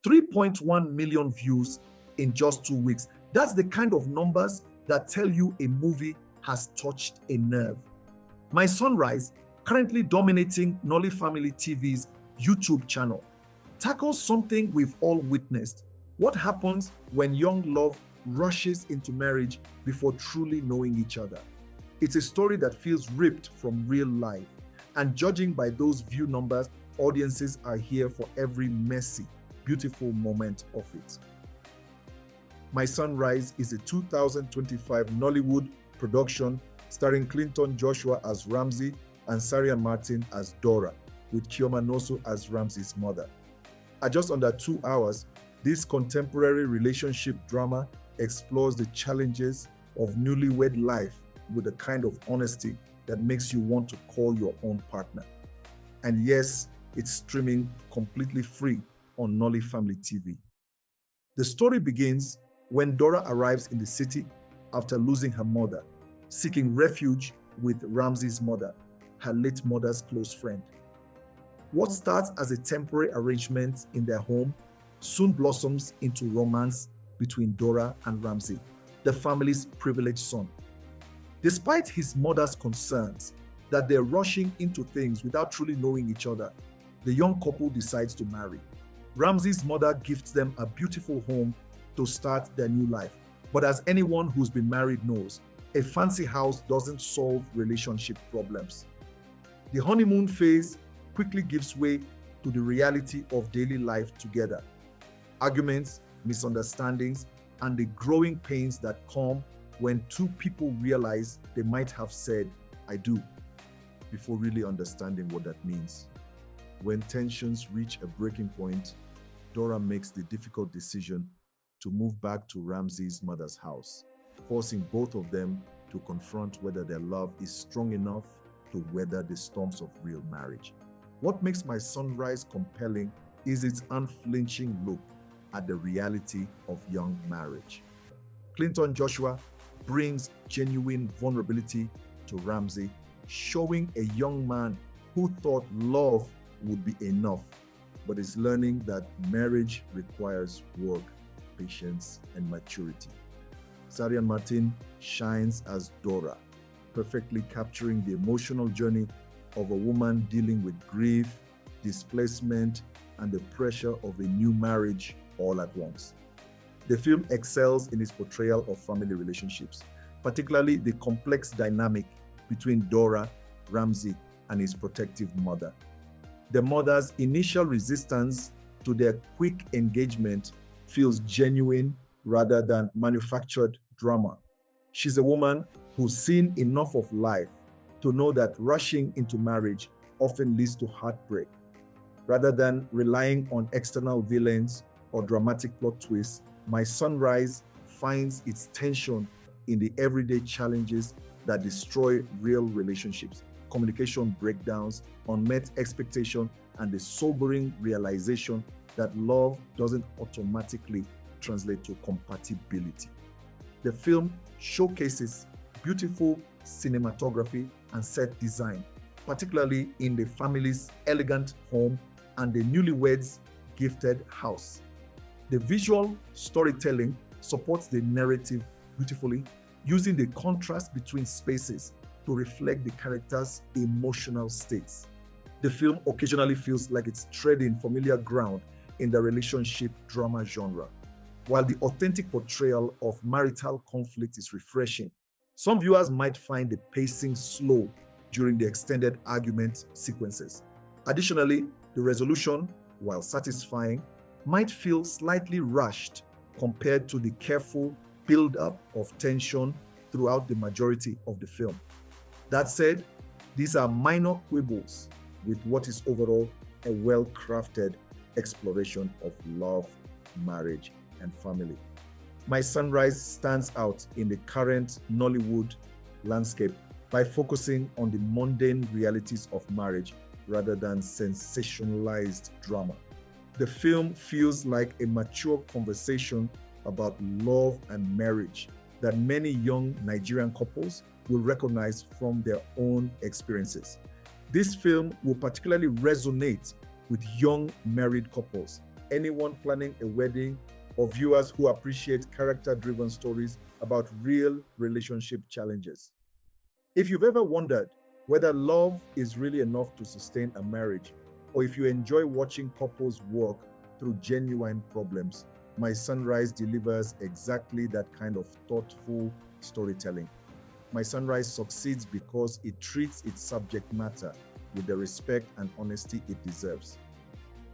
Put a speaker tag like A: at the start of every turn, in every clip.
A: 3.1 million views in just 2 weeks. That's the kind of numbers that tell you a movie has touched a nerve. My Sunrise, currently dominating NollyFamily TV's YouTube channel, tackles something we've all witnessed. What happens when young love rushes into marriage before truly knowing each other? It's a story that feels ripped from real life. And judging by those view numbers, audiences are here for every messy, beautiful moment of it. My Sunrise is a 2025 Nollywood production starring Clinton Joshua as Ramsey and Sarian Martin as Dora, with Chioma Noso as Ramsey's mother. At just under 2 hours, this contemporary relationship drama explores the challenges of newlywed life with a kind of honesty that makes you want to call your own partner. And yes, it's streaming completely free on NollyFamily TV. The story begins when Dora arrives in the city after losing her mother, seeking refuge with Ramsey's mother, her late mother's close friend. What starts as a temporary arrangement in their home soon blossoms into romance between Dora and Ramsey, the family's privileged son. Despite his mother's concerns that they're rushing into things without truly knowing each other, the young couple decides to marry. Ramsey's mother gifts them a beautiful home to start their new life. But as anyone who's been married knows, a fancy house doesn't solve relationship problems. The honeymoon phase quickly gives way to the reality of daily life together. Arguments, misunderstandings, and the growing pains that come when two people realize they might have said, "I do," before really understanding what that means. When tensions reach a breaking point, Dora makes the difficult decision to move back to Ramsey's mother's house, forcing both of them to confront whether their love is strong enough to weather the storms of real marriage. What makes My Sunrise compelling is its unflinching look at the reality of young marriage. Clinton Joshua brings genuine vulnerability to Ramsey, showing a young man who thought love would be enough, but is learning that marriage requires work, patience, and maturity. Sarian Martin shines as Dora, perfectly capturing the emotional journey of a woman dealing with grief, displacement, and the pressure of a new marriage all at once. The film excels in its portrayal of family relationships, particularly the complex dynamic between Dora, Ramsey, and his protective mother. The mother's initial resistance to their quick engagement feels genuine rather than manufactured drama. She's a woman who's seen enough of life to know that rushing into marriage often leads to heartbreak. Rather than relying on external villains or dramatic plot twists, My Sunrise finds its tension in the everyday challenges that destroy real relationships, communication breakdowns, unmet expectation, and the sobering realization that love doesn't automatically translate to compatibility. The film showcases beautiful cinematography and set design, particularly in the family's elegant home and the newlyweds' gifted house. The visual storytelling supports the narrative beautifully, using the contrast between spaces to reflect the characters' emotional states. The film occasionally feels like it's treading familiar ground in the relationship drama genre. While the authentic portrayal of marital conflict is refreshing, some viewers might find the pacing slow during the extended argument sequences. Additionally, the resolution, while satisfying, might feel slightly rushed compared to the careful build-up of tension throughout the majority of the film. That said, these are minor quibbles with what is overall a well-crafted exploration of love, marriage, and family. My Sunrise stands out in the current Nollywood landscape by focusing on the mundane realities of marriage rather than sensationalized drama. The film feels like a mature conversation about love and marriage that many young Nigerian couples will recognize from their own experiences. This film will particularly resonate with young married couples anyone planning a wedding, or viewers who appreciate character-driven stories about real relationship challenges. If you've ever wondered whether love is really enough to sustain a marriage, or if you enjoy watching couples work through genuine problems, My Sunrise delivers exactly that kind of thoughtful storytelling. My Sunrise succeeds because it treats its subject matter with the respect and honesty it deserves.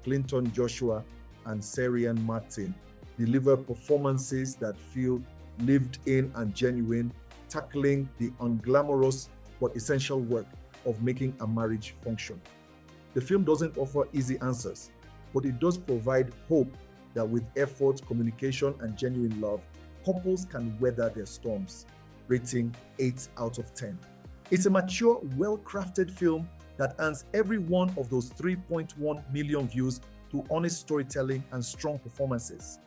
A: Clinton Joshua and Sarian Martin deliver performances that feel lived in and genuine, tackling the unglamorous but essential work of making a marriage function. The film doesn't offer easy answers, but it does provide hope that with effort, communication, and genuine love, couples can weather their storms. Rating 8 out of 10. It's a mature, well-crafted film that earns every one of those 3.1 million views through honest storytelling and strong performances.